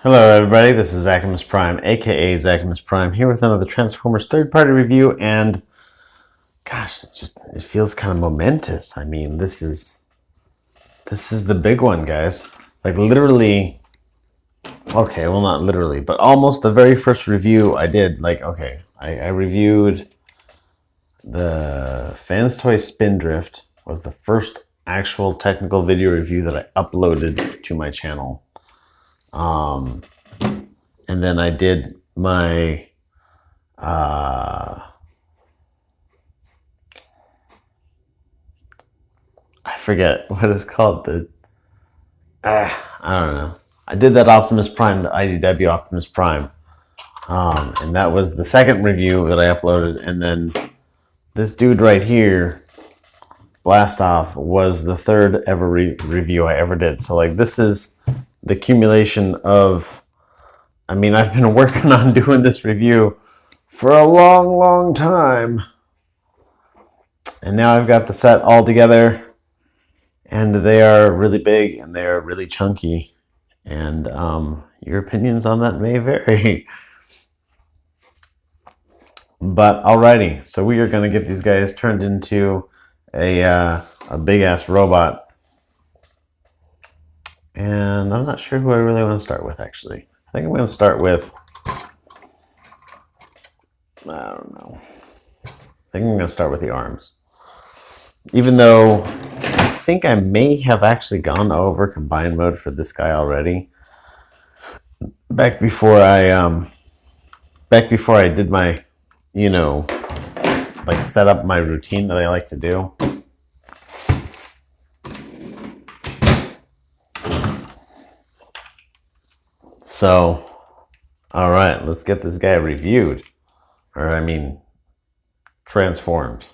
Hello everybody, this is Zachamus Prime, aka Zachamus Prime, here with another Transformers third-party review, and gosh, it feels kind of momentous. I mean, this is the big one, guys. Like literally, okay, well not literally, but almost the very first review I did, like, okay, I reviewed the Fans Toy Spindrift, was the first actual technical video review that I uploaded to my channel. And then I did my, I forget what it's called, I don't know. I did that Optimus Prime, the IDW Optimus Prime. And that was the second review that I uploaded. And then this dude right here, Blast Off, was the third ever review I ever did. So like this is the accumulation of, I mean, I've been working on doing this review for a long time. And now I've got the set all together. And they are really big and they are really chunky. And your opinions on that may vary. But alrighty, so we are going to get these guys turned into a big-ass robot. And I'm not sure who I really want to start with, actually. I think I'm going to start with, I don't know. I think I'm going to start with the arms. Even though I think I may have actually gone over combined mode for this guy already. Back before I did my, you know, like set up my routine that I like to do. So, all right, let's get this guy reviewed. Or, I mean, transformed.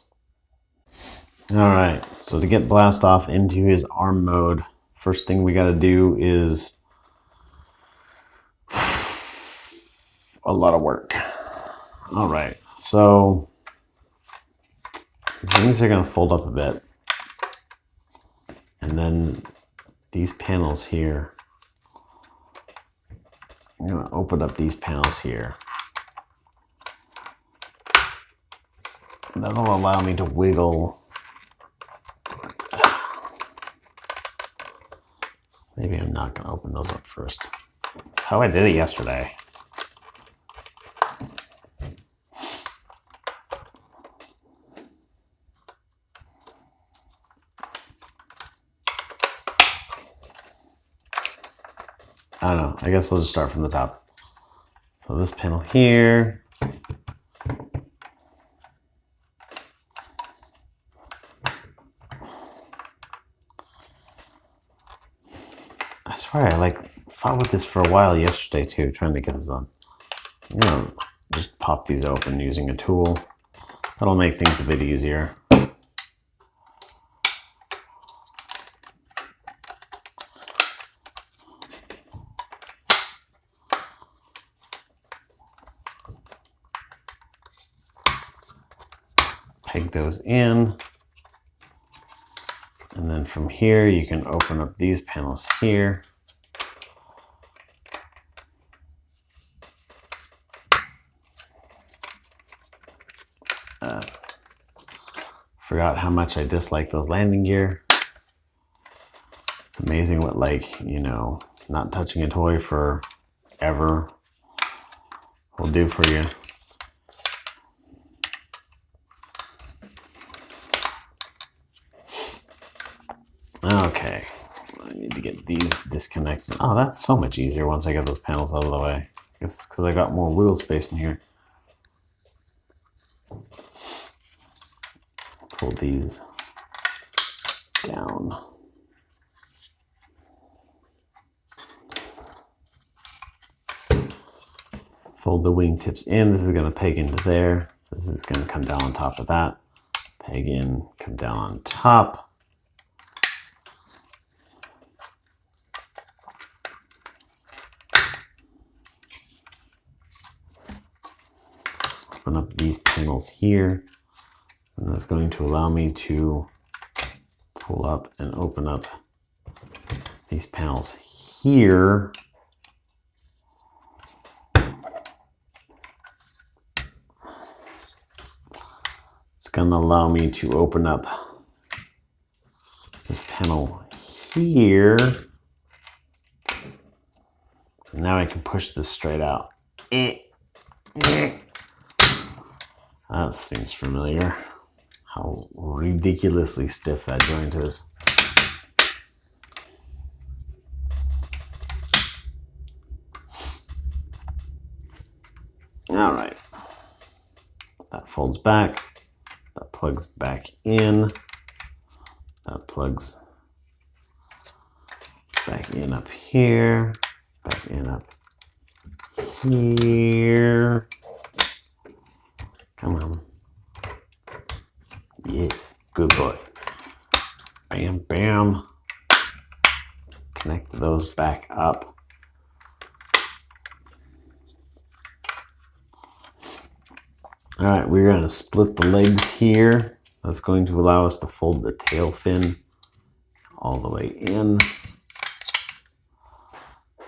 All right, so to get Blast Off into his arm mode, first thing we got to do is a lot of work. All right, so these things are going to fold up a bit. And then these panels here, I'm going to open up these panels here. That'll allow me to wiggle. Maybe I'm not going to open those up first. That's how I did it yesterday. I don't know. I guess I'll just start from the top. So this panel here. I swear I fought with this for a while yesterday too, trying to get this on. I'm gonna just pop these open using a tool. That'll make things a bit easier. Peg those in. And then from here, you can open up these panels here. Forgot how much I dislike those landing gear. It's amazing what, like, you know, not touching a toy forever will do for you. Okay, I need to get these disconnected. Oh, that's so much easier once I get those panels out of the way. I guess it's because I got more wheel space in here. Pull these down. Fold the wingtips in. This is going to peg into there. This is going to come down on top of that. Peg in, come down on top. Open up these panels here, and that's going to allow me to pull up and open up these panels here. going to allow me to open up this panel here. And now I can push this straight out. That seems familiar. How ridiculously stiff that joint is. All right. That folds back. That plugs back in. That plugs back in up here. Back in up here. Come on. Yes, good boy. Bam, bam. Connect those back up. All right, we're going to split the legs here. That's going to allow us to fold the tail fin all the way in.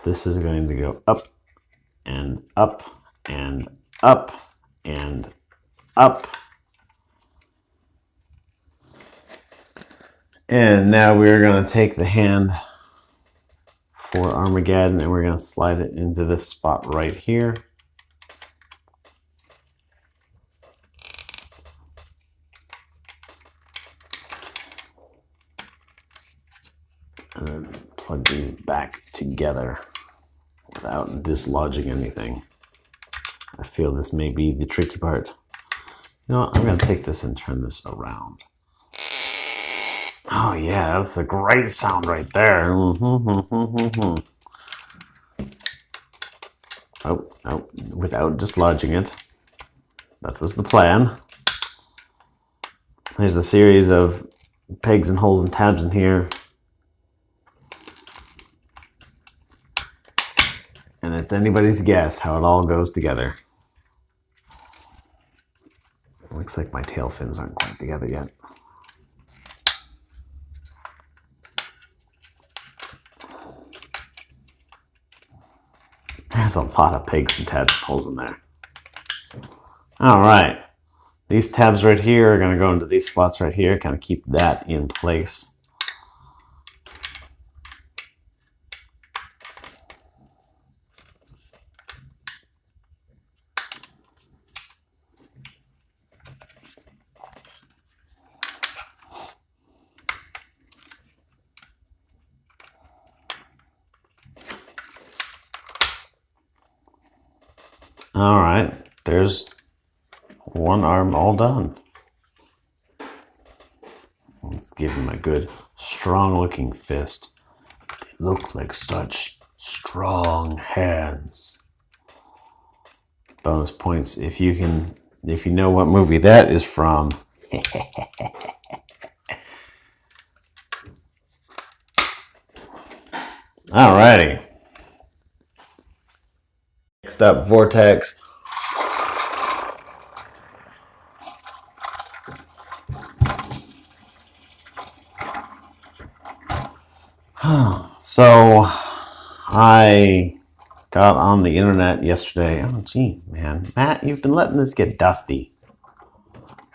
This is going to go up and up and up and up. And now we're going to take the hand for Armageddon and we're going to slide it into this spot right here. And then plug these back together without dislodging anything. I feel this may be the tricky part. You know what? I'm going to take this and turn this around. Oh yeah, that's a great sound right there. Oh, without dislodging it. That was the plan. There's a series of pegs and holes and tabs in here. And it's anybody's guess how it all goes together. Looks like my tail fins aren't quite together yet. There's a lot of pegs and tabs and holes in there. All right. These tabs right here are going to go into these slots right here, kind of keep that in place. All right, there's one arm all done. Let's give him a good, strong-looking fist. They look like such strong hands. Bonus points if you know what movie that is from. Alrighty. Next up, Vortex. So, I got on the internet yesterday. Oh, geez, man. Matt, you've been letting this get dusty.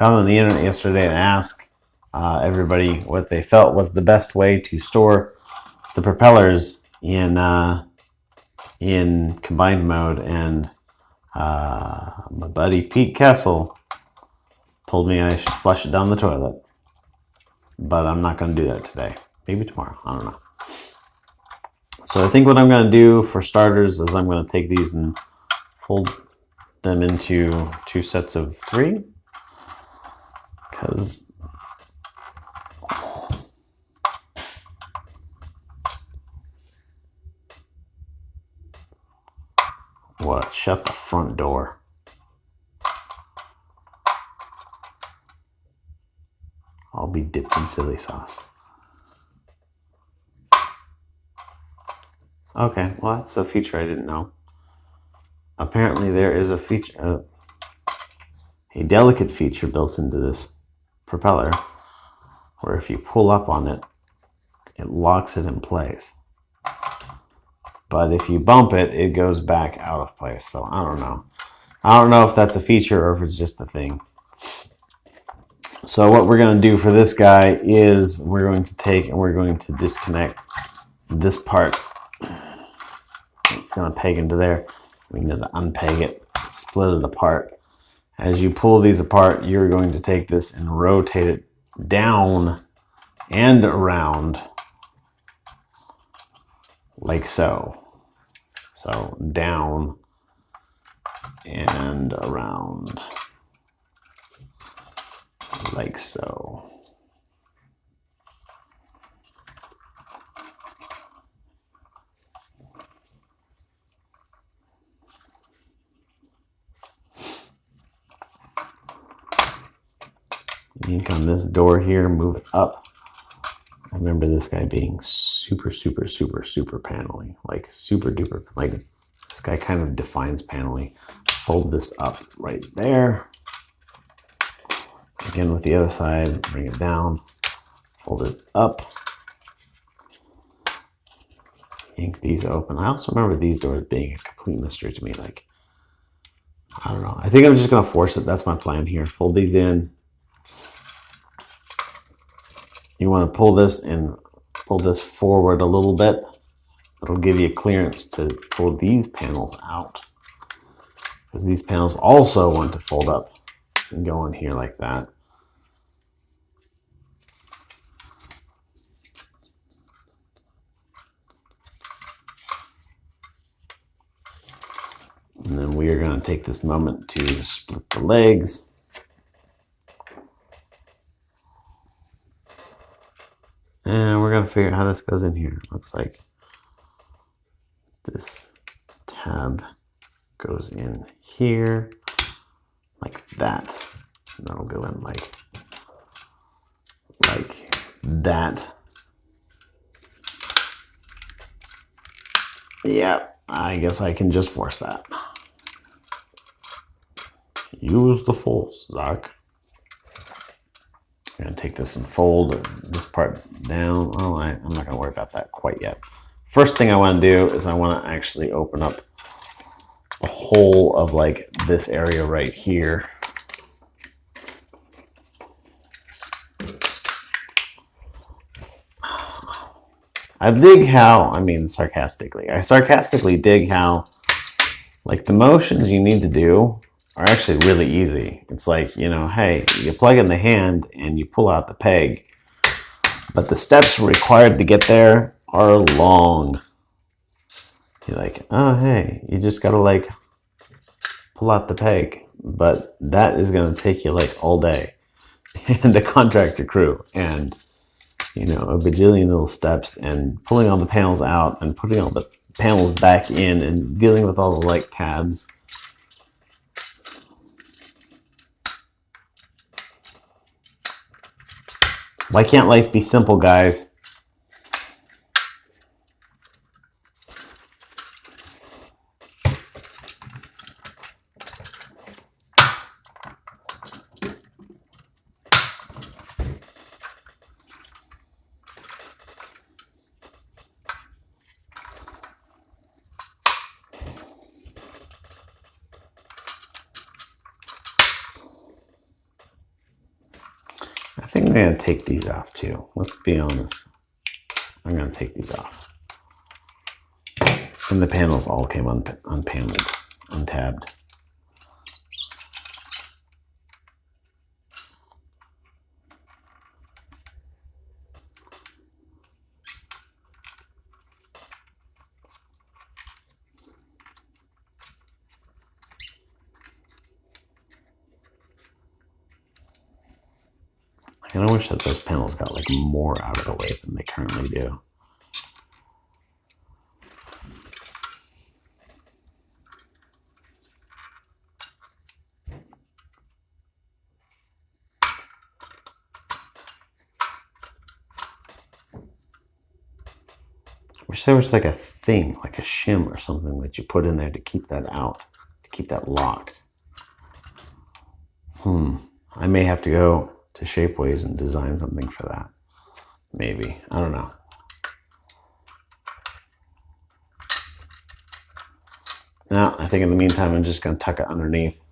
Got on the internet yesterday and asked everybody what they felt was the best way to store the propellers in combined mode, and my buddy Pete Kessel told me I should flush it down the toilet, but I'm not going to do that today. Maybe tomorrow. I don't know. So I think what I'm going to do for starters is I'm going to take these and fold them into 2 sets of 3, because what? Shut the front door. I'll be dipped in chili sauce. Okay, well, that's a feature I didn't know. Apparently there is a feature, a delicate feature built into this propeller, where if you pull up on it, it locks it in place. But if you bump it, it goes back out of place. So I don't know. I don't know if that's a feature or if it's just a thing. So what we're going to do for this guy is we're going to take and we're going to disconnect this part. It's going to peg into there. We need to unpeg it, split it apart. As you pull these apart, you're going to take this and rotate it down and around like so. So down and around like so. Ink on this door here, move it up. I remember this guy being super panely, like super duper, like this guy kind of defines panely. Fold this up right there. Again with the other side, bring it down, fold it up. Ink these open. I also remember these doors being a complete mystery to me. Like, I don't know. I think I'm just gonna force it. That's my plan here. Fold these in. You want to pull this and pull this forward a little bit. It'll give you clearance to pull these panels out, because these panels also want to fold up and go in here like that. And then we are going to take this moment to split the legs. And we're going to figure out how this goes in here. Looks like this tab goes in here like that. And that'll go in like that. Yeah, I guess I can just force that. Use the force, Zach. I'm going to take this and fold this part down. Oh, I'm not going to worry about that quite yet. First thing I want to do is I want to actually open up the whole of like this area right here. I dig how, I mean sarcastically, I sarcastically dig how like the motions you need to do are actually really easy. It's like, you know, hey, you plug in the hand and you pull out the peg, but the steps required to get there are long. You're like, oh, hey, you just gotta like pull out the peg, but that is gonna take you like all day and a contractor crew and, you know, a bajillion little steps and pulling all the panels out and putting all the panels back in and dealing with all the like tabs. Why can't life be simple, guys? I think I'm going to take these off too. Let's be honest. I'm going to take these off. And the panels all came unpaneled, untabbed. I kind of wish that those panels got like more out of the way than they currently do. I wish there was like a thing, like a shim or something that you put in there to keep that out, to keep that locked. I may have to go to Shapeways and design something for that. Maybe. I don't know. Now, I think in the meantime, I'm just going to tuck it underneath.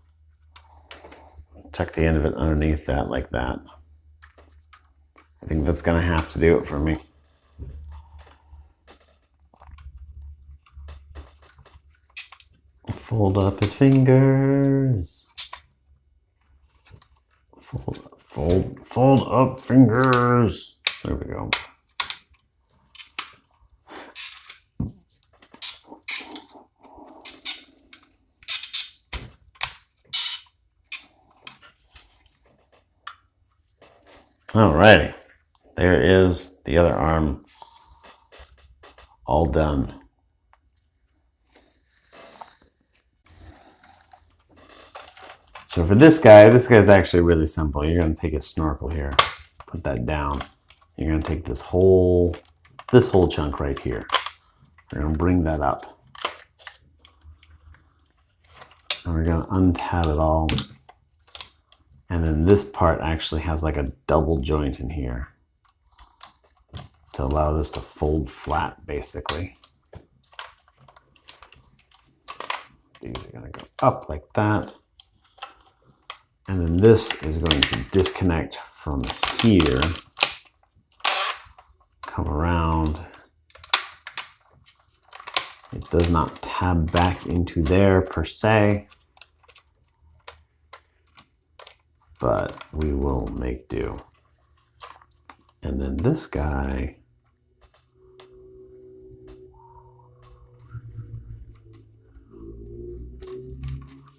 Tuck the end of it underneath that like that. I think that's gonna have to do it for me. Fold up his fingers. Fold up fingers. There we go. Alrighty, there is the other arm all done. So for this guy's actually really simple. You're going to take a snorkel here, put that down. You're going to take this whole chunk right here. We're going to bring that up. And we're going to untab it all. And then this part actually has like a double joint in here to allow this to fold flat, basically. These are going to go up like that. And then this is going to disconnect from here, come around. It does not tab back into there per se, but we will make do. And then this guy,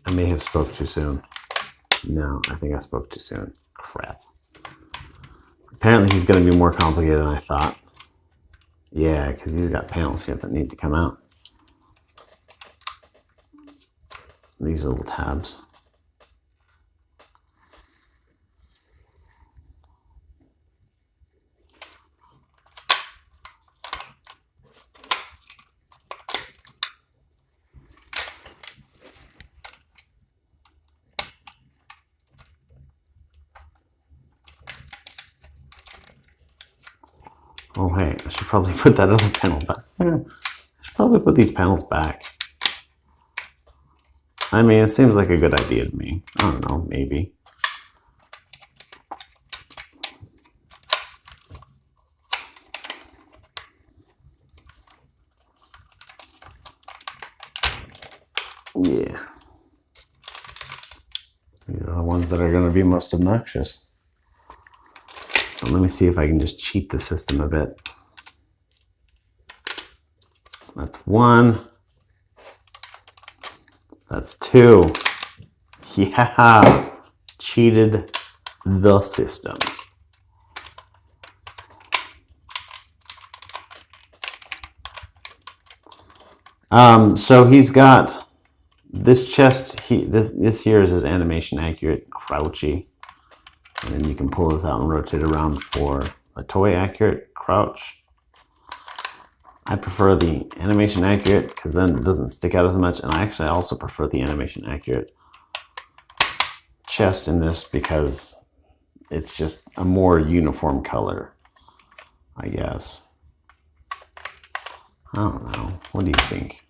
I may have spoke too soon. No, I think I spoke too soon. Crap. Apparently he's going to be more complicated than I thought. Yeah, because he's got panels here that need to come out. These little tabs. Oh, hey, I should probably put that other panel back. I should probably put these panels back. I mean, it seems like a good idea to me. I don't know, maybe. Yeah. These are the ones that are going to be most obnoxious. Let me see if I can just cheat the system a bit. That's one. That's two. Yeah, cheated the system. So he's got this chest. This here is his animation accurate crouchy. And then you can pull this out and rotate around for a toy accurate crouch. I prefer the animation accurate because then it doesn't stick out as much. And I also prefer the animation accurate chest in this because it's just a more uniform color, I guess. I don't know. What do you think?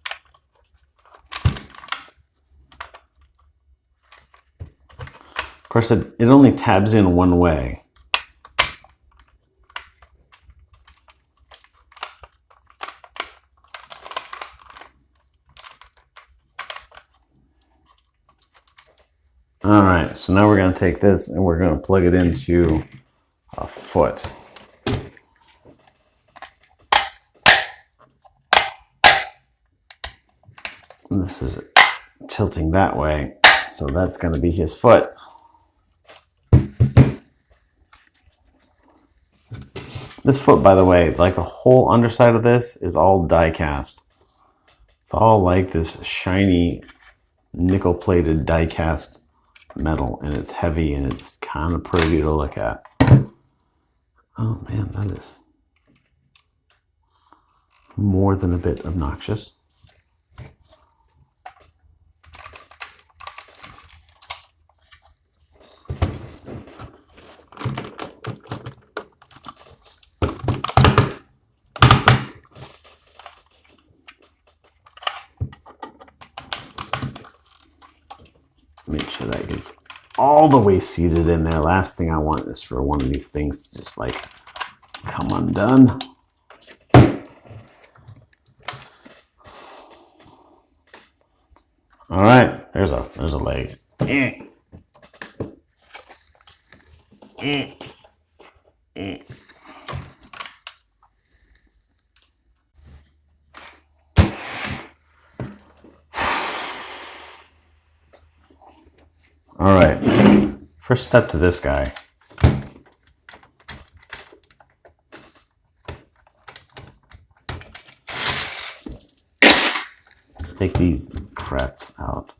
Of course, it only tabs in one way. All right, so now we're going to take this and we're going to plug it into a foot. And this is tilting that way, so that's going to be his foot. This foot, by the way, like the whole underside of this is all die cast. It's all like this shiny nickel-plated die cast metal, and it's heavy and it's kind of pretty to look at. Oh man, that is more than a bit obnoxious. Make sure that gets all the way seated in there. Last thing I want is for one of these things to just like come undone. All right, there's a leg. All right, first step to this guy. Take these craps out.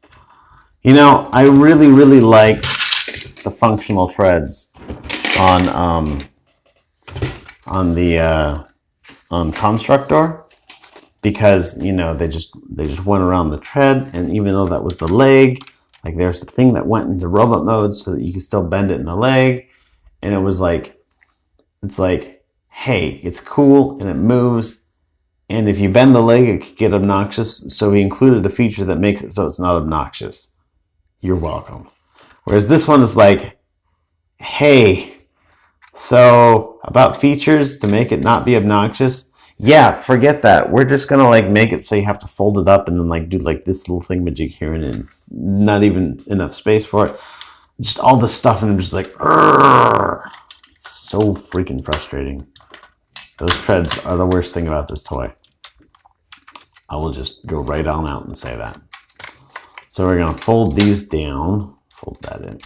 You know, I really, really like the functional treads on Constructor, because you know they just went around the tread, and even though that was the leg, like there's a thing that went into robot mode so that you can still bend it in the leg, and it was like, it's like, hey, it's cool and it moves, and if you bend the leg it could get obnoxious, so we included a feature that makes it so it's not obnoxious. You're welcome. Whereas this one is like, hey, so about features to make it not be obnoxious, yeah, forget that. We're just gonna like make it so you have to fold it up and then like do like this little thingamajig here, and it's not even enough space for it. Just all this stuff, and I'm just like, it's so freaking frustrating. Those treads are the worst thing about this toy. I will just go right on out and say that. So we're gonna fold these down, fold that in.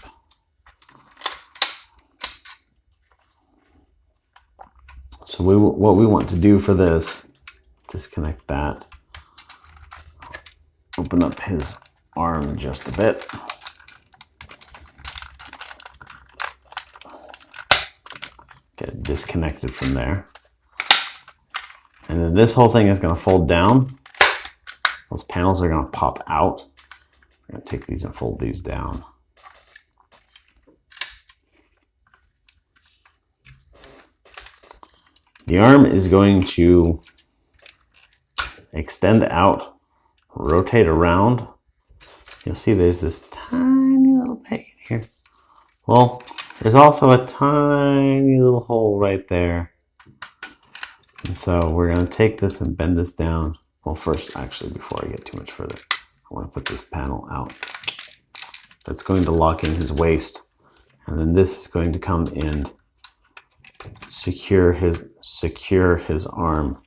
So what we want to do for this, disconnect that, open up his arm just a bit. Get it disconnected from there. And then this whole thing is going to fold down. Those panels are going to pop out. We're going to take these and fold these down. The arm is going to extend out, rotate around. You'll see there's this tiny little peg in here. Well, there's also a tiny little hole right there. And so we're going to take this and bend this down. Well, first, actually, before I get too much further, I want to put this panel out. That's going to lock in his waist. And then this is going to come in, secure his arm.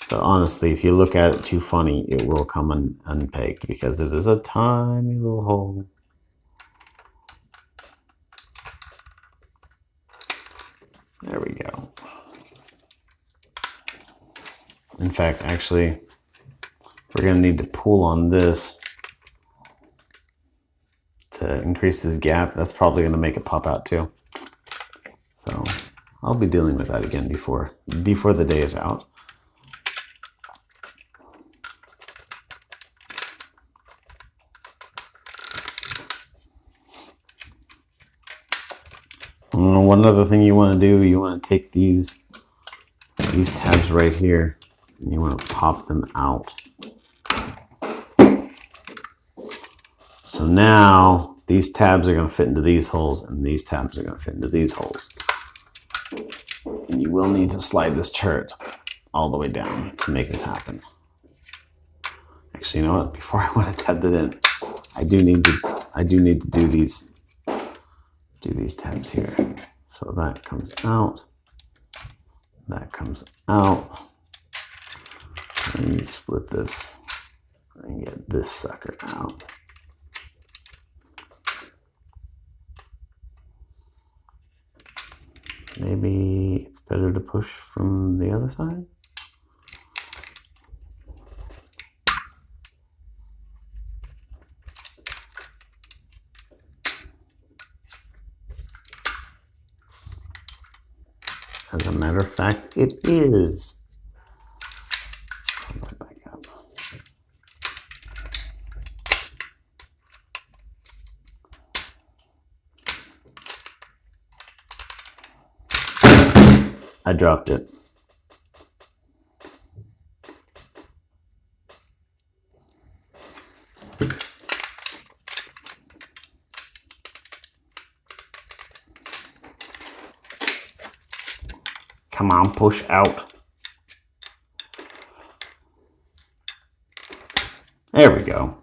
But honestly, if you look at it too funny, it will come unpegged because it is a tiny little hole. There we go. In fact, actually, we're going to need to pull on this to increase this gap. That's probably going to make it pop out too. So I'll be dealing with that again before the day is out. One other thing you want to do, you want to take these tabs right here and you want to pop them out. So now these tabs are going to fit into these holes and these tabs are going to fit into these holes. And you will need to slide this turret all the way down to make this happen. Actually, you know what? Before I want to tab that in, I do need to do these tabs here. So that comes out. That comes out. And you split this and get this sucker out. Maybe it's better to push from the other side. As a matter of fact, it is. Back up. I dropped it. Come on, push out. There we go.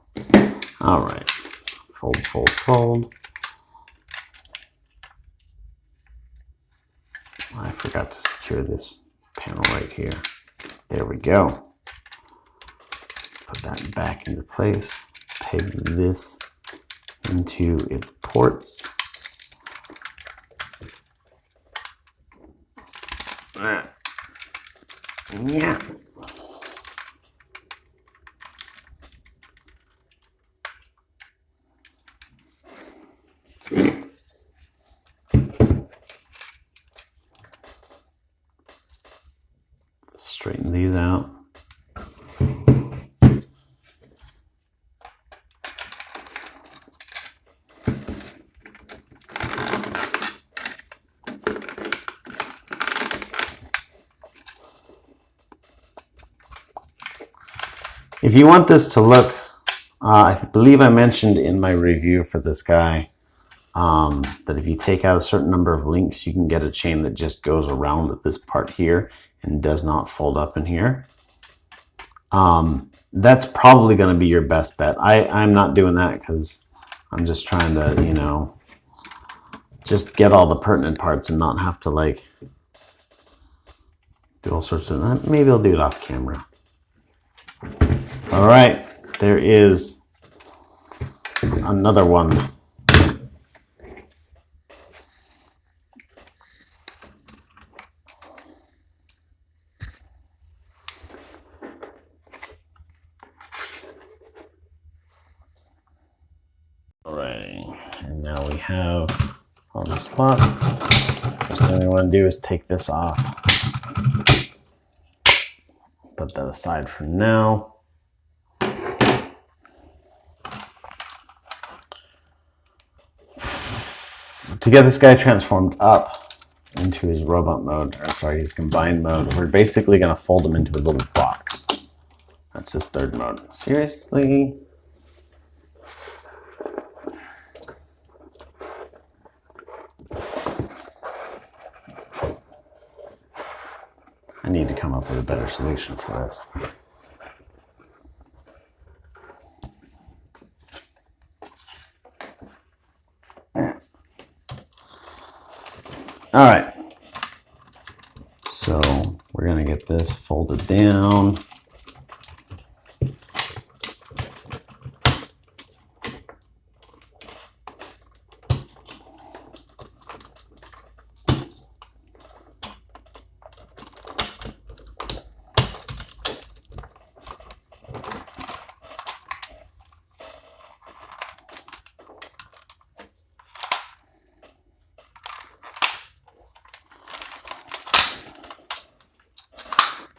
All right. Fold, fold, fold. I forgot to secure this panel right here. There we go. Put that back into place. Peg this into its ports. Yeah. Straighten these out. If you want this to look, I believe I mentioned in my review for this guy that if you take out a certain number of links, you can get a chain that just goes around at this part here and does not fold up in here. That's probably going to be your best bet. I'm not doing that because I'm just trying to, you know, just get all the pertinent parts and not have to like do all sorts of that. Maybe I'll do it off camera. All right, there is another one. All right, and now we have all the slot. First thing we want to do is take this off. Put that aside for now. To get this guy transformed up into his robot mode, or sorry, his combined mode, we're basically going to fold him into a little box. That's his third mode. Seriously? I need to come up with a better solution for this. All right, so we're gonna get this folded down.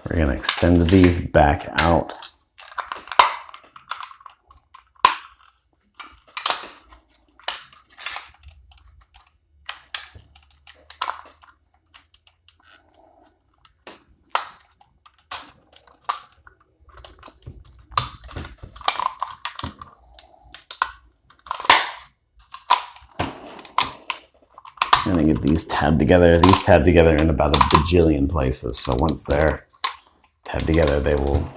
We're going to extend these back out. And then get these tabbed together. These tabbed together in about a bajillion places. So once they're tabbed together, they will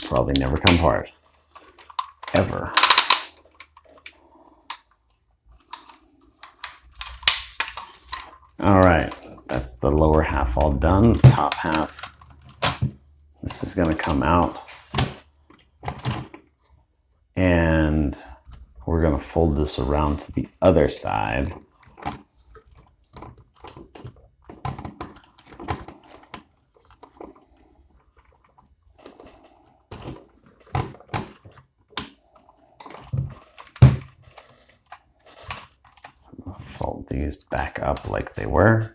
probably never come apart. Ever. All right, that's the lower half all done. The top half, this is going to come out. And we're going to fold this around to the other side. Fold these back up like they were.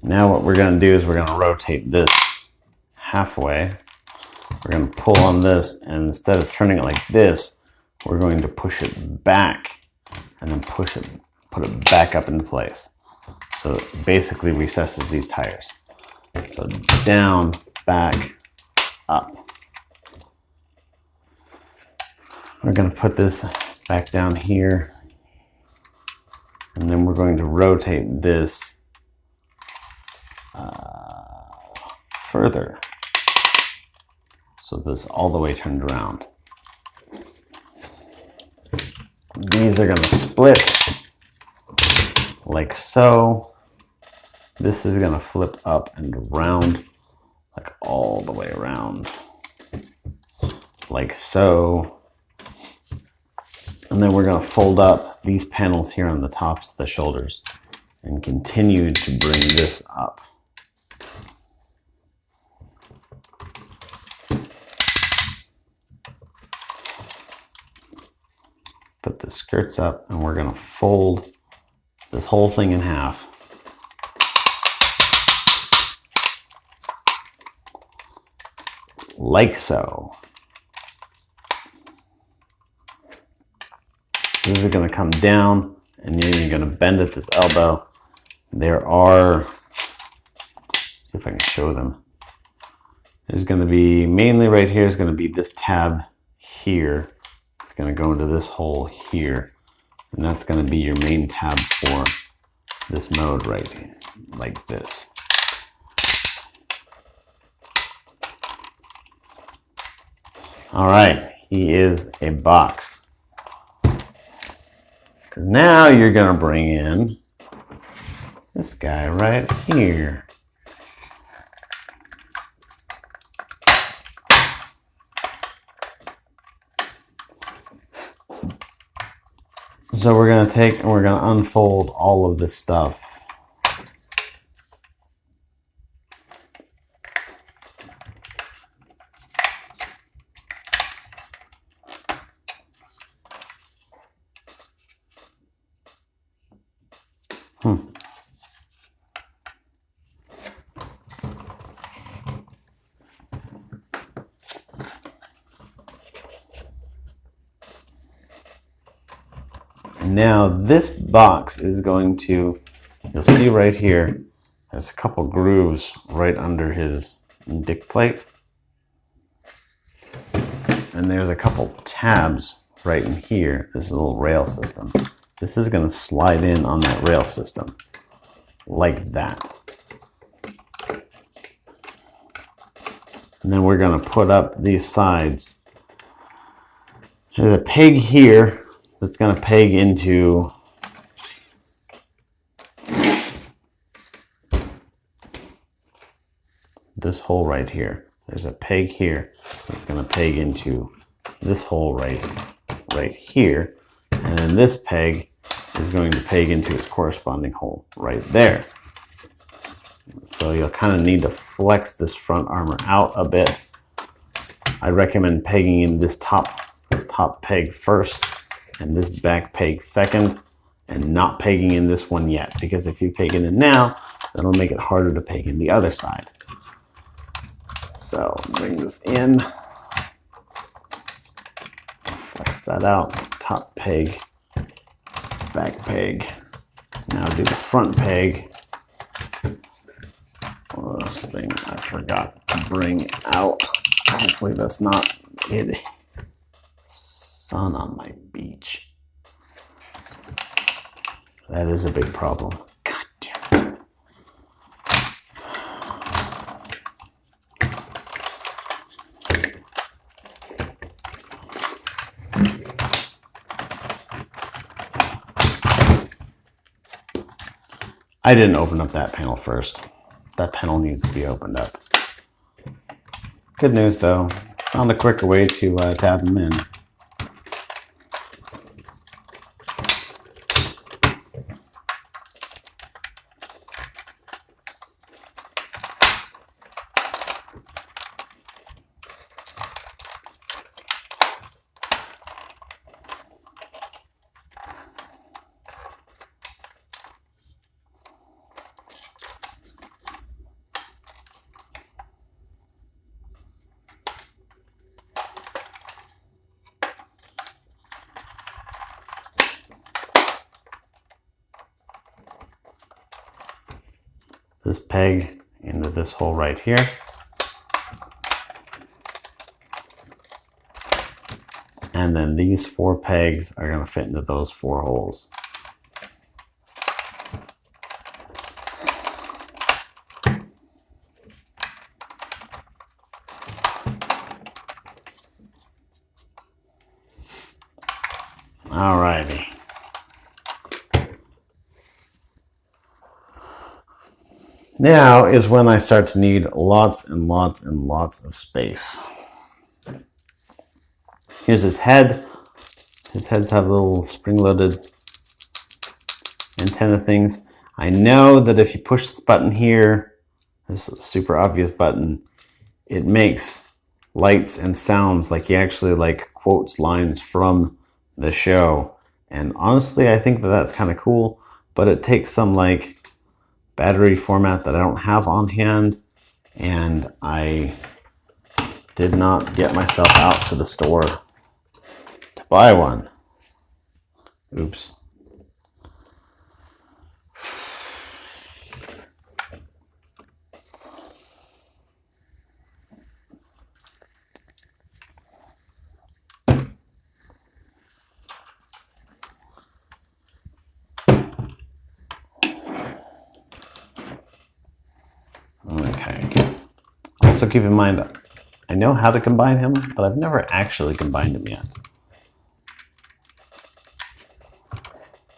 Now what we're going to do is we're going to rotate this halfway. We're going to pull on this, and instead of turning it like this, we're going to push it back and then push it, put it back up into place. So it basically recesses these tires. So down, back, up. We're going to put this back down here, and then we're going to rotate this further, so this all the way turned around. These are going to split like so. This is going to flip up and around, like all the way around, like so. And then we're going to fold up these panels here on the tops of the shoulders and continue to bring this up. Put the skirts up, and we're going to fold this whole thing in half. Like so. This is going to come down, and then you're going to bend at this elbow. There are, see if I can show them. There's going to be, mainly right here is going to be this tab here. It's going to go into this hole here, and that's going to be your main tab for this mode right here, like this. All right, he is a box. Because now you're going to bring in this guy right here. So we're going to take and we're going to unfold all of this stuff. Now this box is going to, you'll see right here, there's a couple grooves right under his dick plate. And there's a couple tabs right in here. This is a little rail system. This is going to slide in on that rail system, like that. And then we're going to put up these sides. There's a peg here that's going to peg into this hole right here. There's a peg here that's going to peg into this hole right here. And then this peg is going to peg into its corresponding hole right there. So you'll kind of need to flex this front armor out a bit. I recommend pegging in this top peg first and this back peg second, and not pegging in this one yet, because if you peg it in now, that'll make it harder to peg in the other side. So bring this in, flex that out, top peg, back peg. Now do the front peg. Oh, this thing I forgot to bring out. Hopefully that's not it. Sun on my beach. That is a big problem. God damn it. I didn't open up that panel first. That panel needs to be opened up. Good news though, found a quicker way to tab them in. This peg into this hole right here. And then these 4 pegs are going to fit into those 4 holes. Alrighty. Now is when I start to need lots and lots and lots of space. Here's his head. His heads have little spring-loaded antenna things. I know that if you push this button here, this super obvious button, it makes lights and sounds like he actually like quotes lines from the show. And honestly, I think that that's kind of cool, but it takes some like battery format that I don't have on hand, and I did not get myself out to the store to buy one. Oops. Okay. Also keep in mind, I know how to combine him, but I've never actually combined him yet.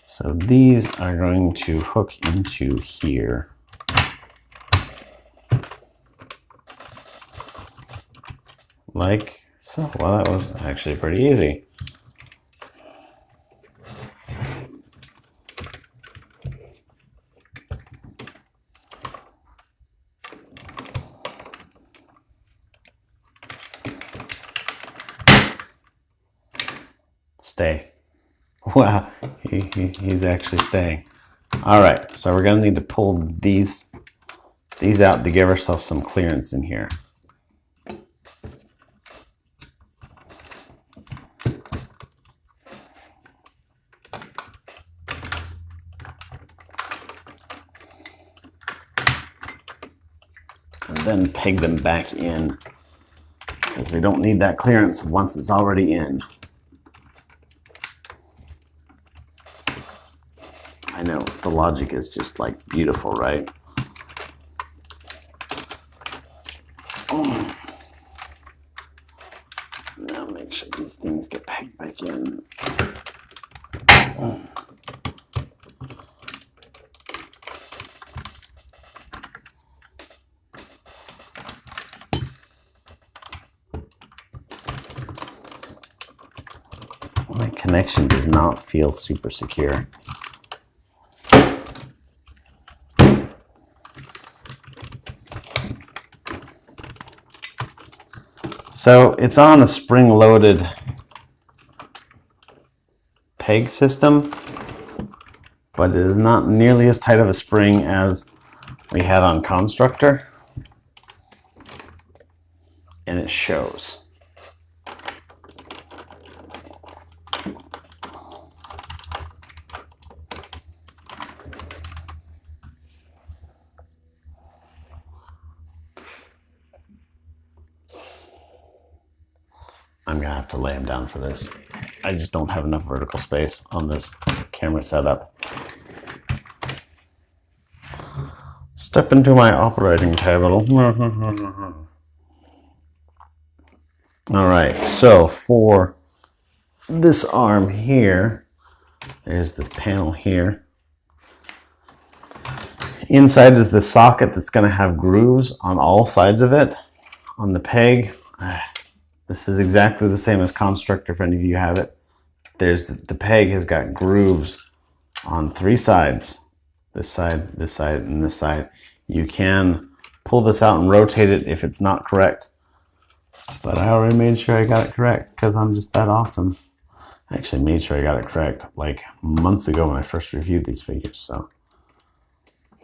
So these are going to hook into here. Like so. Well, that was actually pretty easy. Stay. Wow, he's actually staying. All right, so we're gonna need to pull these out to give ourselves some clearance in here. And then peg them back in, because we don't need that clearance once it's already in. I know, the logic is just like beautiful, right? Now make sure these things get pegged back in. The connection does not feel super secure. So it's on a spring-loaded peg system, but it is not nearly as tight of a spring as we had on Constructor, and it shows. I'm gonna have to lay him down for this. I just don't have enough vertical space on this camera setup. Step into my operating table. All right, so for this arm here, there's this panel here. Inside is the socket that's gonna have grooves on all sides of it. On the peg, this is exactly the same as Constructor if any of you have it. There's the peg has got grooves on 3 sides. This side, this side, and this side. You can pull this out and rotate it if it's not correct. But I already made sure I got it correct because I'm just that awesome. I actually made sure I got it correct like months ago when I first reviewed these figures. So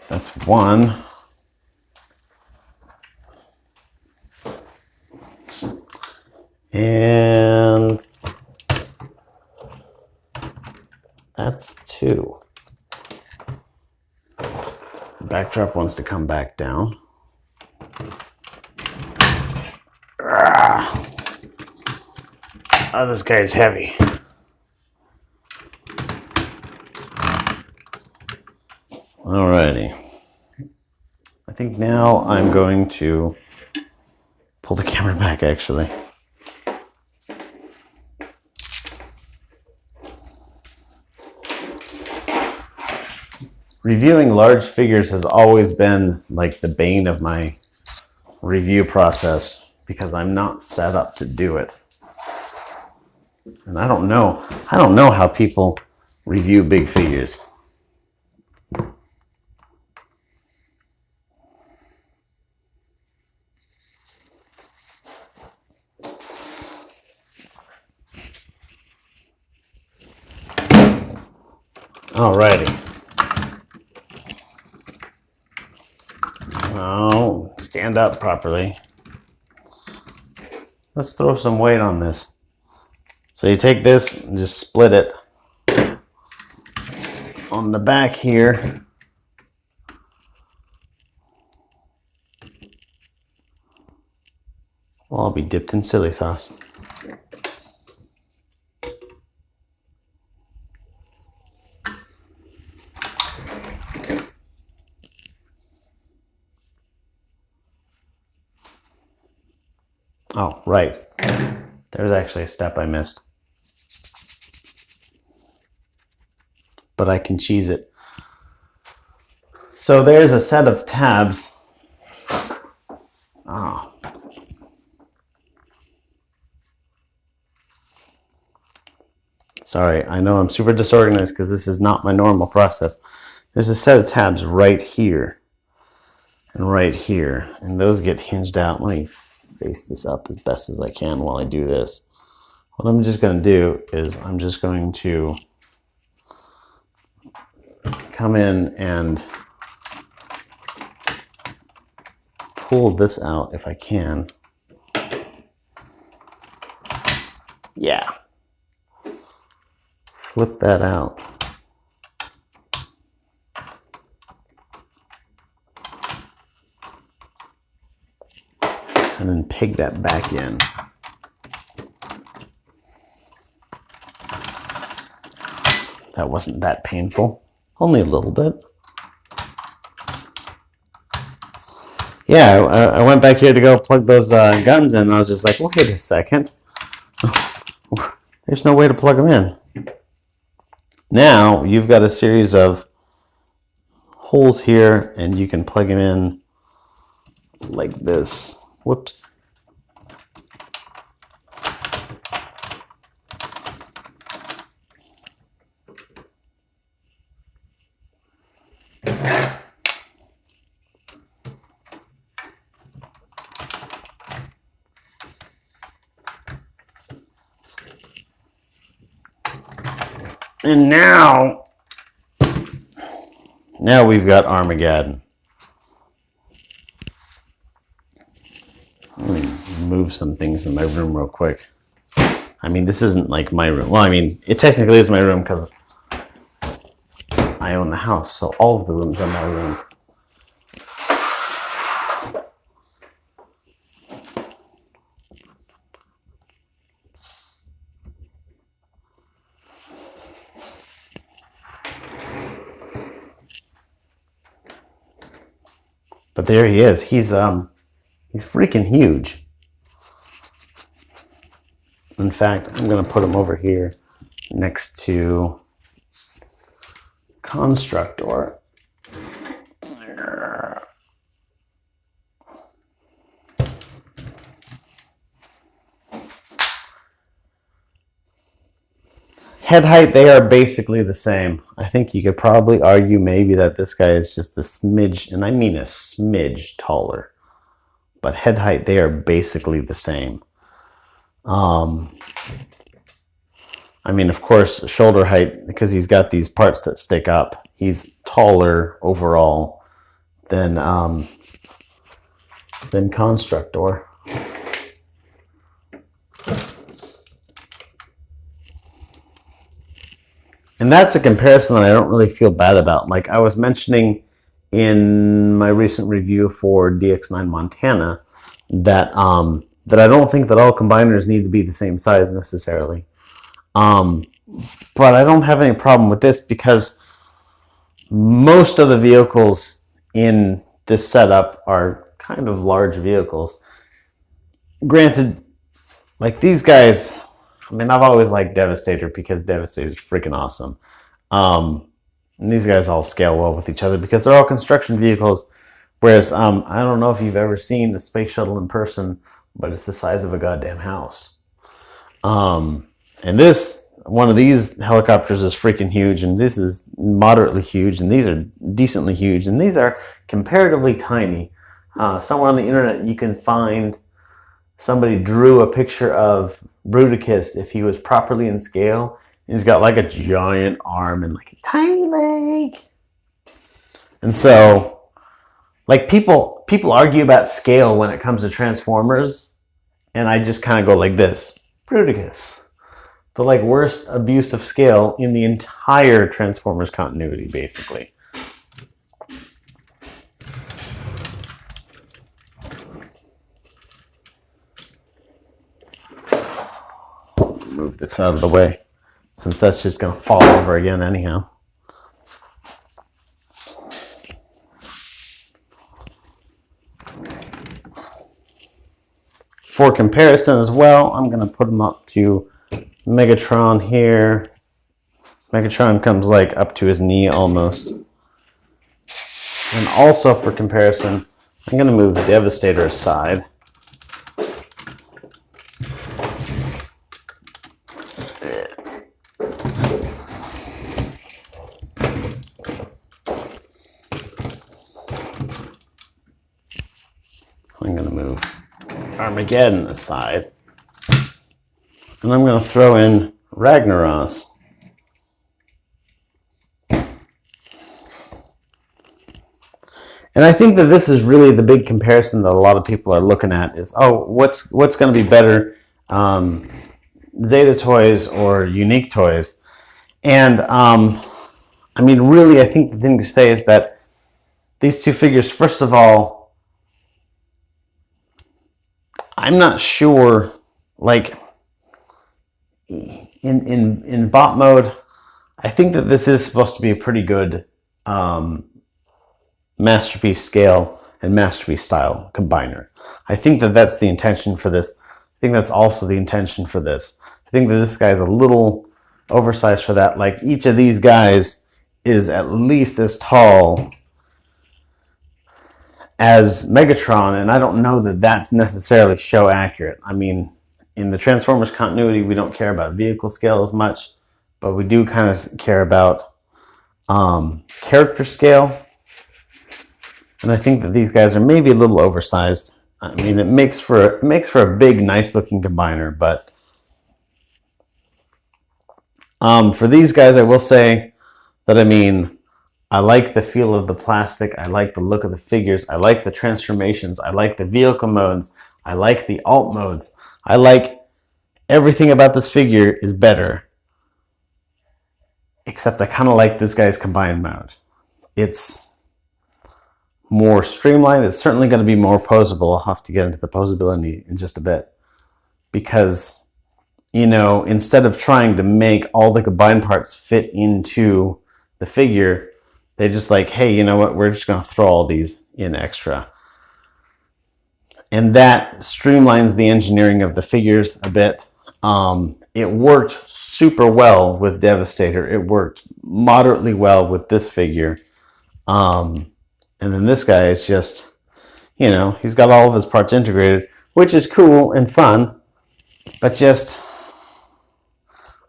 that's one. And that's 2. Backdrop wants to come back down. Oh, this guy's heavy. Alrighty. I think now I'm going to pull the camera back, actually. Reviewing large figures has always been like the bane of my review process because I'm not set up to do it. And I don't know how people review big figures. Alrighty. Oh, stand up properly. Let's throw some weight on this. So you take this and just split it on the back here. Well, I'll be dipped in chili sauce. Oh, right. There's actually a step I missed. But I can cheese it. So there's a set of tabs. Oh. Sorry, I know I'm super disorganized because this is not my normal process. There's a set of tabs right here and right here, and those get hinged out. Let me face this up as best as I can while I do this. What I'm just going to do is I'm just going to come in and pull this out if I can. Yeah. Flip that out. And then peg that back in. That wasn't that painful. Only a little bit. Yeah, I went back here to go plug those guns in, and I was just like, wait a second. There's no way to plug them in. Now, you've got a series of holes here, and you can plug them in like this. Whoops. And now we've got Armageddon. Let me move some things in my room real quick. I mean, this isn't like my room. Well, I mean, it technically is my room because I own the house, so all of the rooms are my room. But there he is. He's freaking huge. In fact, I'm going to put him over here next to Constructor. Head height, they are basically the same. I think you could probably argue maybe that this guy is just a smidge, and I mean a smidge taller. But head height, they are basically the same. I mean, of course, shoulder height, because he's got these parts that stick up, he's taller overall than Constructor. And that's a comparison that I don't really feel bad about. Like I was mentioning in my recent review for Dx9 Montana, that that I don't think that all combiners need to be the same size necessarily. But I don't have any problem with this because most of the vehicles in this setup are kind of large vehicles. Granted, like these guys, I mean, I've always liked Devastator because Devastator is freaking awesome. And these guys all scale well with each other because they're all construction vehicles. Whereas, I don't know if you've ever seen a space shuttle in person, but it's the size of a goddamn house. And one of these helicopters is freaking huge, and this is moderately huge, and these are decently huge, and these are comparatively tiny. Somewhere on the internet you can find somebody drew a picture of Bruticus if he was properly in scale. He's got like a giant arm and like a tiny leg. And so, like people argue about scale when it comes to Transformers, and I just kind of go like this: Bruticus, the like worst abuse of scale in the entire Transformers continuity, basically. Move this out of the way, since that's just going to fall over again anyhow. For comparison as well, I'm going to put them up to Megatron here. Megatron comes like up to his knee almost. And also for comparison, I'm going to move Devastator aside. I'm going to move Armageddon aside. And I'm going to throw in Ragnaros. And I think that this is really the big comparison that a lot of people are looking at is, oh, what's going to be better, Zeta toys or Unique toys? And I mean, really, I think the thing to say is that these two figures, first of all, I'm not sure, like, in bot mode, I think that this is supposed to be a pretty good Masterpiece scale and Masterpiece style combiner. I think that that's the intention for this. I think that's also the intention for this. I think that this guy's a little oversized for that. Like, each of these guys is at least as tall as Megatron, and I don't know that that's necessarily show accurate. I mean, in the Transformers continuity, we don't care about vehicle scale as much, but we do kind of care about character scale. And I think that these guys are maybe a little oversized. I mean, it makes for a big, nice-looking combiner, but for these guys, I will say that, I mean, I like the feel of the plastic. I like the look of the figures. I like the transformations. I like the vehicle modes. I like the alt modes. I like everything about this figure is better. Except I kind of like this guy's combined mode. It's more streamlined. It's certainly going to be more posable. I'll have to get into the posability in just a bit. Because, you know, instead of trying to make all the combined parts fit into the figure, they just like, hey, you know what? We're just going to throw all these in extra. And that streamlines the engineering of the figures a bit. It worked super well with Devastator. It worked moderately well with this figure. And then this guy is just, you know, he's got all of his parts integrated, which is cool and fun. But just,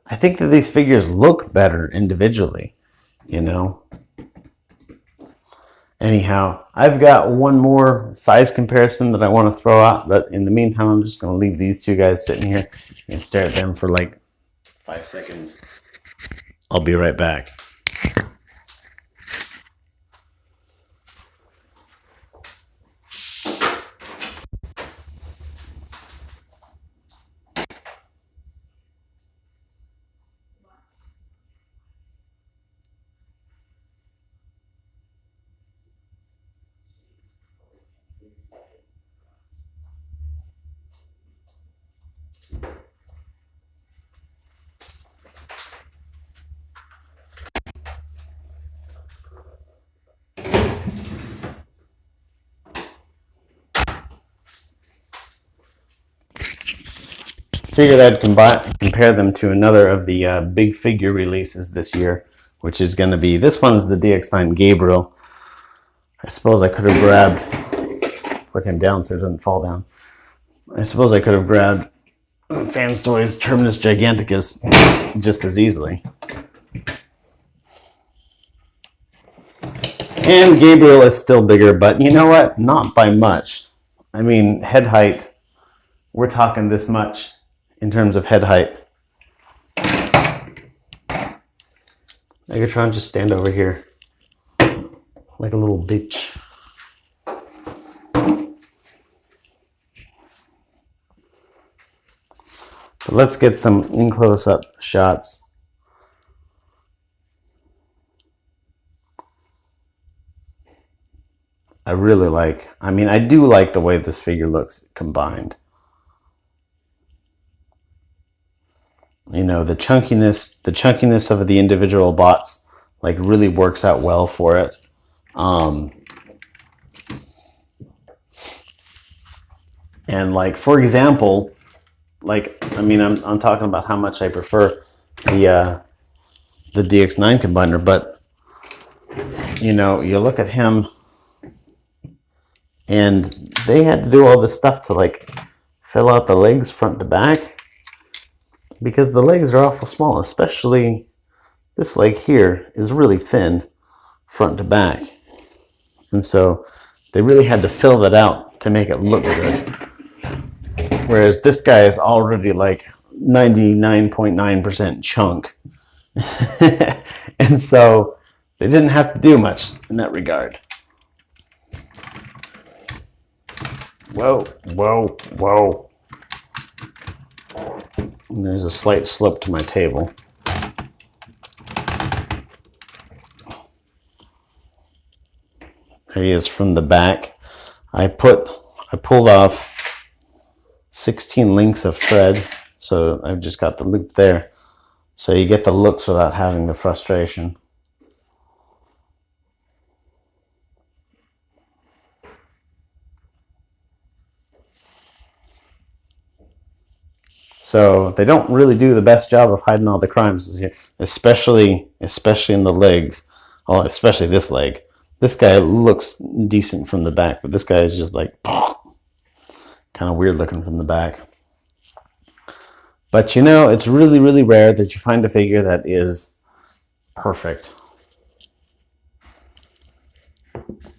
I think that these figures look better individually, you know. Anyhow, I've got one more size comparison that I want to throw out, but in the meantime, I'm just going to leave these two guys sitting here and stare at them for like 5 seconds. I'll be right back. figured I'd compare them to another of the big figure releases this year, which is going to be, this one's the Dx9 Gabriel. I suppose I could have grabbed, put him down so it doesn't fall down. I suppose I could have grabbed Fans Toys Terminus Giganticus just as easily. And Gabriel is still bigger, but you know what? Not by much. I mean, head height, we're talking this much in terms of head height. Megatron, just stand over here like a little bitch. But let's get some in close-up shots. I really like, I mean, I do like the way this figure looks combined. You know, the chunkiness of the individual bots like really works out well for it. And like, for example, like, I mean, I'm talking about how much I prefer the Dx9 combiner, but you know, you look at him and they had to do all this stuff to like fill out the legs front to back because the legs are awful small, especially this leg here is really thin front to back. And so they really had to fill that out to make it look good. Whereas this guy is already like 99.9% chunk. And so they didn't have to do much in that regard. Whoa, whoa, whoa. And there's a slight slip to my table. There he is from the back. I pulled off 16 links of thread, so I've just got the loop there. So you get the looks without having the frustration. So they don't really do the best job of hiding all the crimes here, especially in the legs. Well, especially this leg. This guy looks decent from the back, but this guy is just like kind of weird looking from the back. But you know, it's really, really rare that you find a figure that is perfect.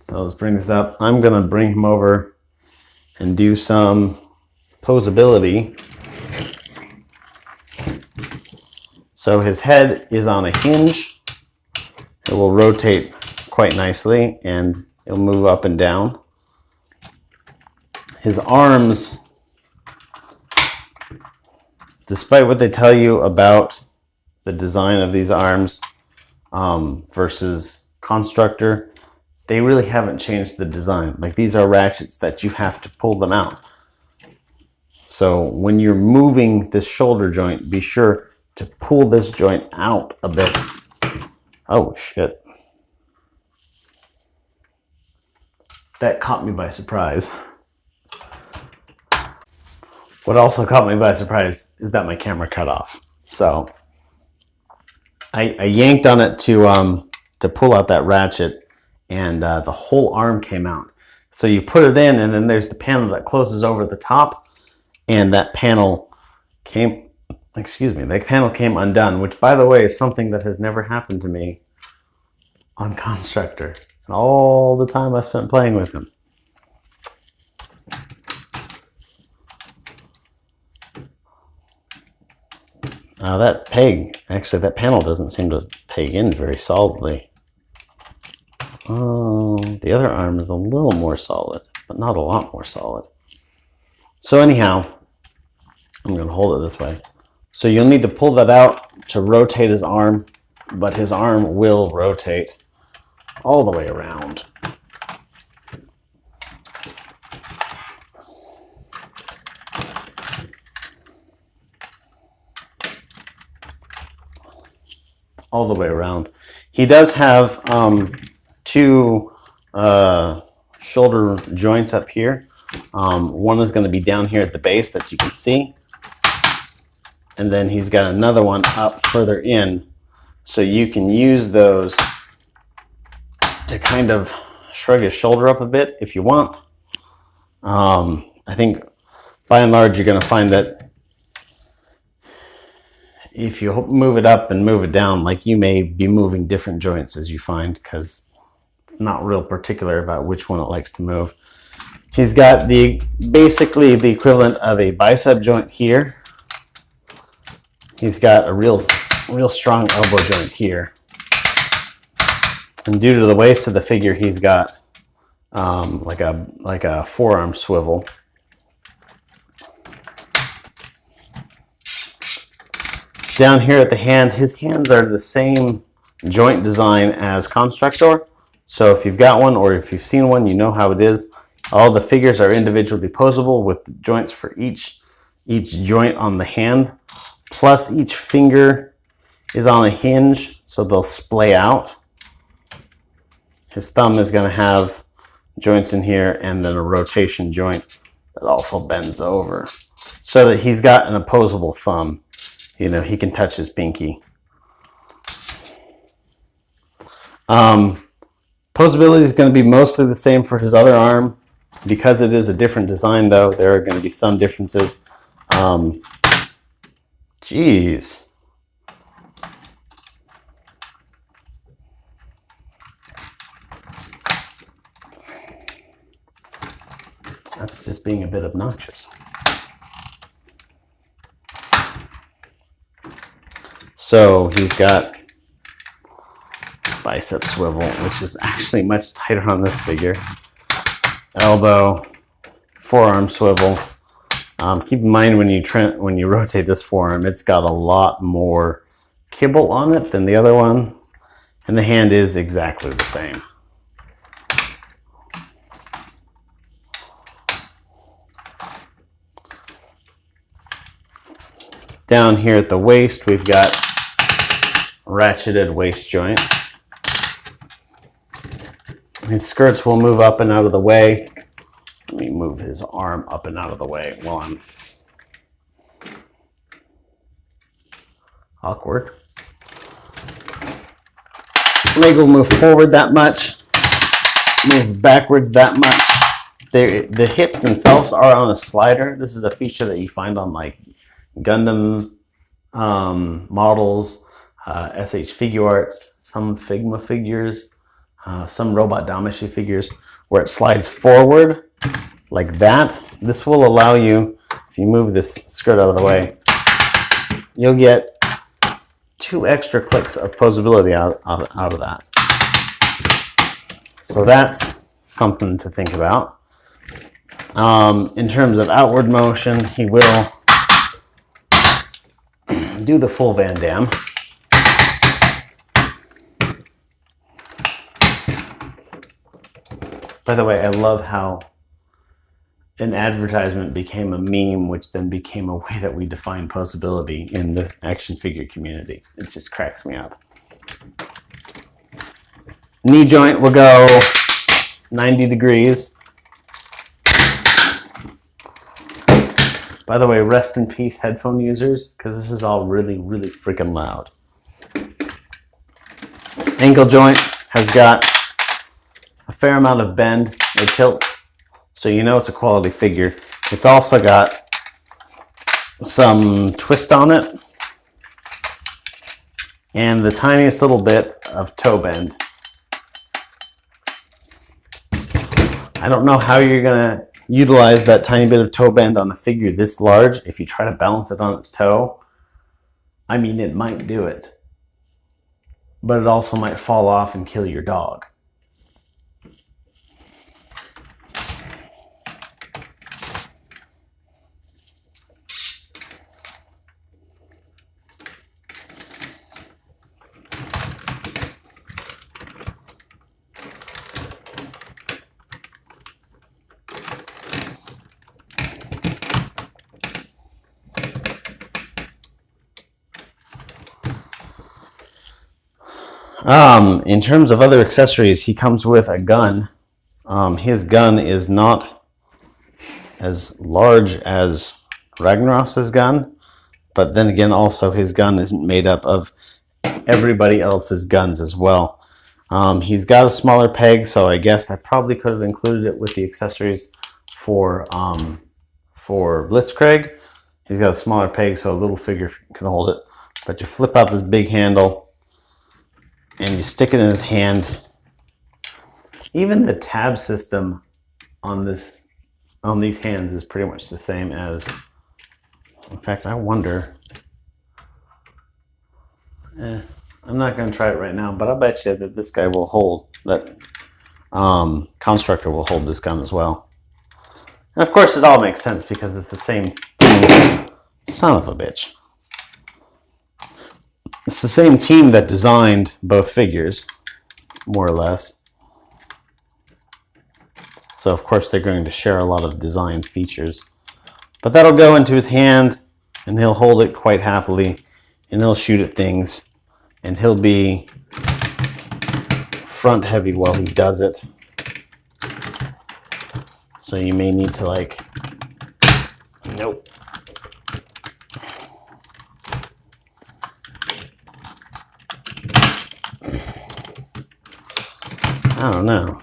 So let's bring this up. I'm going to bring him over and do some posability. So his head is on a hinge. It will rotate quite nicely and it'll move up and down. His arms, despite what they tell you about the design of these arms versus Constructor, they really haven't changed the design. Like, these are ratchets that you have to pull them out. So when you're moving this shoulder joint, be sure to pull this joint out a bit. Oh shit. That caught me by surprise. What also caught me by surprise is that my camera cut off. So I yanked on it to pull out that ratchet, and the whole arm came out. So you put it in, and then there's the panel that closes over the top, and that panel came, that panel came undone, which, by the way, is something that has never happened to me on Constructor. And all the time I spent playing with him. That peg, actually that panel doesn't seem to peg in very solidly. Oh, the other arm is a little more solid, but not a lot more solid. So anyhow, I'm going to hold it this way. So you'll need to pull that out to rotate his arm, but his arm will rotate all the way around. All the way around. He does have two shoulder joints up here. One is going to be down here at the base that you can see. and then he's got another one up further in. So you can use those to kind of shrug his shoulder up a bit if you want. I think by and large you're going to find that if you move it up and move it down, like you may be moving different joints as you find, because it's not real particular about which one it likes to move. He's got basically the equivalent of a bicep joint here. He's got a real strong elbow joint here. And due to the waist of the figure, he's got like a forearm swivel. Down here at the hand, his hands are the same joint design as Constructor. So if you've got one or if you've seen one, you know how it is. All the figures are individually posable with joints for each joint on the hand. Plus each finger is on a hinge, so they'll splay out. His thumb is going to have joints in here and then a rotation joint that also bends over, so that he's got an opposable thumb. You know, he can touch his pinky. Posability is going to be mostly the same for his other arm. Because it is a different design, though, there are going to be some differences. Geez. That's just being a bit obnoxious. So he's got bicep swivel, which is actually much tighter on this figure. Elbow, forearm swivel. Keep in mind when you rotate this forearm, it's got a lot more kibble on it than the other one, and the hand is exactly the same. Down here at the waist, we've got ratcheted waist joint. His skirts will move up and out of the way. Let me move his arm up and out of the way while I'm awkward. Leg will move forward that much, move backwards that much. The hips themselves are on a slider. This is a feature that you find on like Gundam models, SH Figuarts, some Figma figures, some Robot Damacy figures, where it slides forward like that. This will allow you, if you move this skirt out of the way, you'll get 2 extra clicks of posability out of that. So that's something to think about. In terms of outward motion, he will do the full Van Damme. By the way, I love how an advertisement became a meme, which then became a way that we define posability in the action figure community. It just cracks me up. Knee joint will go 90 degrees. By the way, rest in peace headphone users, because this is all really, really freaking loud. Ankle joint has got a fair amount of bend or tilt, so you know it's a quality figure. It's also got some twist on it and the tiniest little bit of toe bend. I don't know how you're gonna utilize that tiny bit of toe bend on a figure this large if you try to balance it on its toe. I mean, it might do it, but it also might fall off and kill your dog. In terms of other accessories, he comes with a gun. His gun is not as large as Ragnaros's gun, But then again, also his gun isn't made up of everybody else's guns as well. He's got a smaller peg, so I guess I probably could have included it with the accessories for Blitzkrieg. He's got a smaller peg, so a little figure can hold it. But you flip out this big handle, and you stick it in his hand. Even the tab system on these hands is pretty much the same as. In fact, I wonder. I'm not going to try it right now, but I bet you that this guy will hold, that Constructor will hold this gun as well. And of course, it all makes sense because it's the same team. Son of a bitch. It's the same team that designed both figures, more or less. So, of course, they're going to share a lot of design features. But that'll go into his hand, and he'll hold it quite happily, and he'll shoot at things, and he'll be front heavy while he does it. So you may need to, like, nope. I don't know.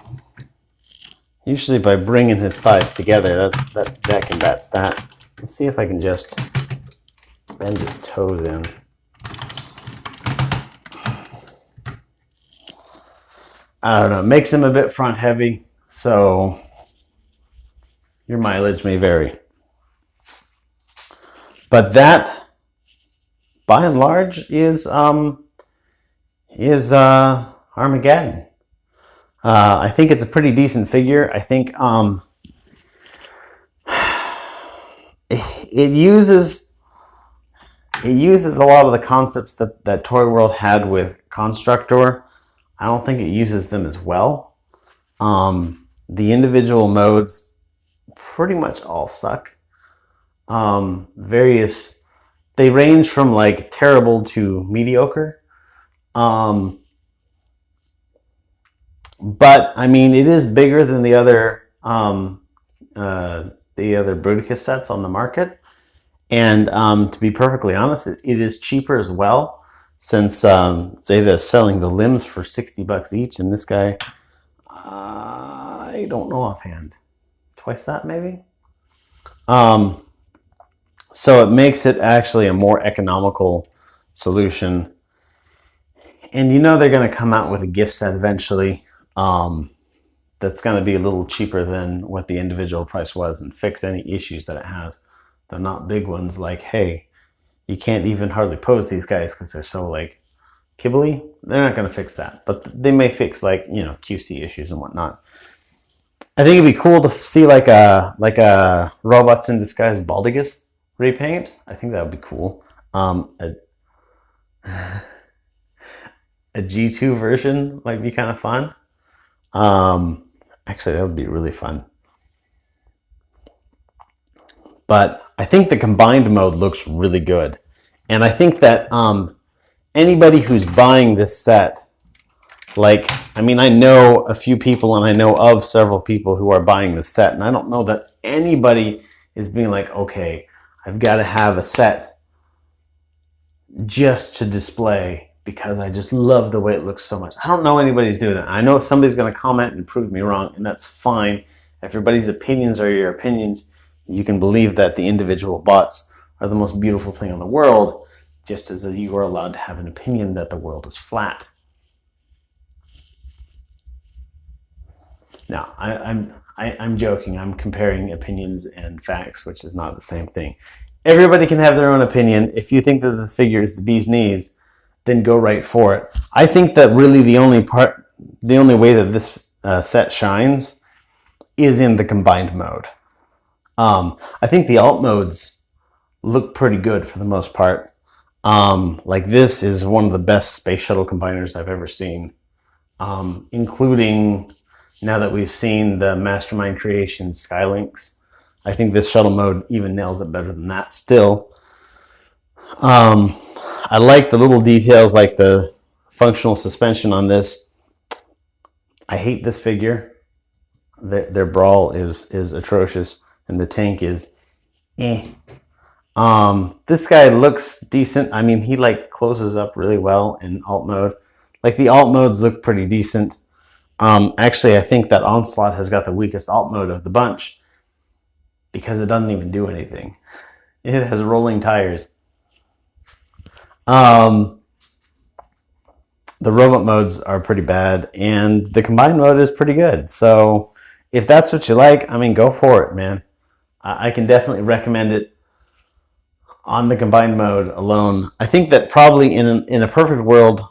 Usually by bringing his thighs together, that combats that. Let's see if I can just bend his toes in. I don't know, it makes him a bit front heavy, so your mileage may vary. But that, by and large, is Armageddon. I think it's a pretty decent figure. I think it uses a lot of the concepts that Toy World had with Constructor. I don't think it uses them as well. The individual modes pretty much all suck. They range from like terrible to mediocre. But I mean, it is bigger than the other Bruticus sets on the market, and to be perfectly honest, it is cheaper as well. Since Zeta is selling the limbs for $60 each, and this guy, I don't know offhand, twice that maybe. So it makes it actually a more economical solution. And you know they're going to come out with a gift set eventually. That's going to be a little cheaper than what the individual price was and fix any issues that it has. They're not big ones like, hey, you can't even hardly pose these guys because they're so like kibbly. They're not going to fix that, but they may fix like, you know, QC issues and whatnot. I think it'd be cool to see like a Robots in Disguise Baldigus repaint. I think that would be cool. A G2 version might be kind of fun. Actually, that would be really fun. But I think the combined mode looks really good. And I think that anybody who's buying this set, like, I mean, I know a few people and I know of several people who are buying this set. And I don't know that anybody is being like, okay, I've got to have a set just to display because I just love the way it looks so much. I don't know anybody's doing that. I know somebody's going to comment and prove me wrong, and that's fine. Everybody's opinions are your opinions. You can believe that the individual bots are the most beautiful thing in the world, just as you are allowed to have an opinion that the world is flat. Now, I'm joking. I'm comparing opinions and facts, which is not the same thing. Everybody can have their own opinion. If you think that this figure is the bee's knees, then go right for it. I think that really the only way that this set shines is in the combined mode. I think the alt modes look pretty good for the most part. Like this is one of the best space shuttle combiners I've ever seen, including now that we've seen the Mastermind Creations Skylinks. I think this shuttle mode even nails it better than that still. I like the little details like the functional suspension on this. I hate this figure. Their brawl is atrocious and the tank is eh. This guy looks decent. I mean, he like closes up really well in alt mode. Like the alt modes look pretty decent. Actually, I think that Onslaught has got the weakest alt mode of the bunch because it doesn't even do anything. It has rolling tires. The robot modes are pretty bad, and the combined mode is pretty good. So if that's what you like, I mean, go for it, man. I can definitely recommend it on the combined mode alone. I think that probably in a perfect world,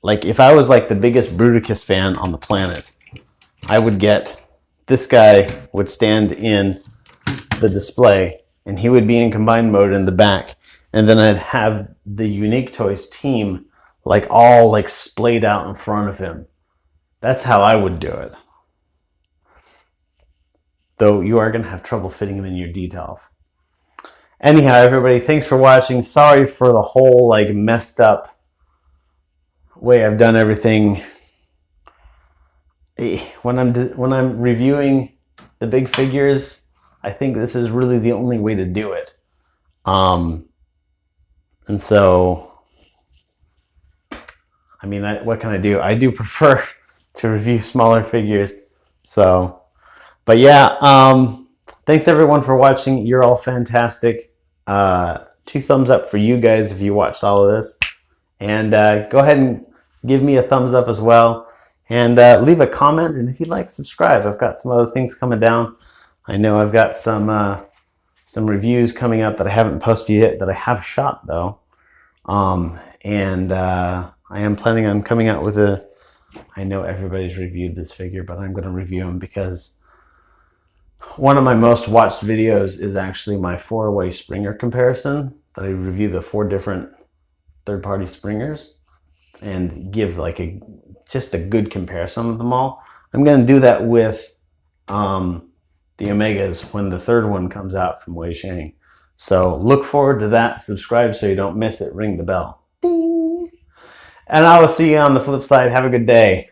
like if I was like the biggest Bruticus fan on the planet, I would get this guy would stand in the display and he would be in combined mode in the back. And then I'd have the Unique Toys team like all like splayed out in front of him. That's how I would do it. Though you are going to have trouble fitting him in your detail. Anyhow, everybody, thanks for watching. Sorry for the whole like messed up way I've done everything. When I'm reviewing the big figures, I think this is really the only way to do it. And so, I mean, what can I do? I do prefer to review smaller figures. So, but yeah, thanks everyone for watching. You're all fantastic. 2 thumbs up for you guys if you watched all of this. And go ahead and give me a thumbs up as well. And leave a comment. And if you'd like, subscribe. I've got some other things coming down. I know I've got some reviews coming up that I haven't posted yet that I have shot though. And I am planning on coming out with I know everybody's reviewed this figure, but I'm going to review them because one of my most watched videos is actually my 4-way Springer comparison. That I review the 4 different third-party Springers and give like just a good comparison of them all. I'm going to do that with the Omegas when the 3rd one comes out from Wei Shang. So look forward to that. Subscribe so you don't miss it. Ring the bell. Ding. And I will see you on the flip side. Have a good day.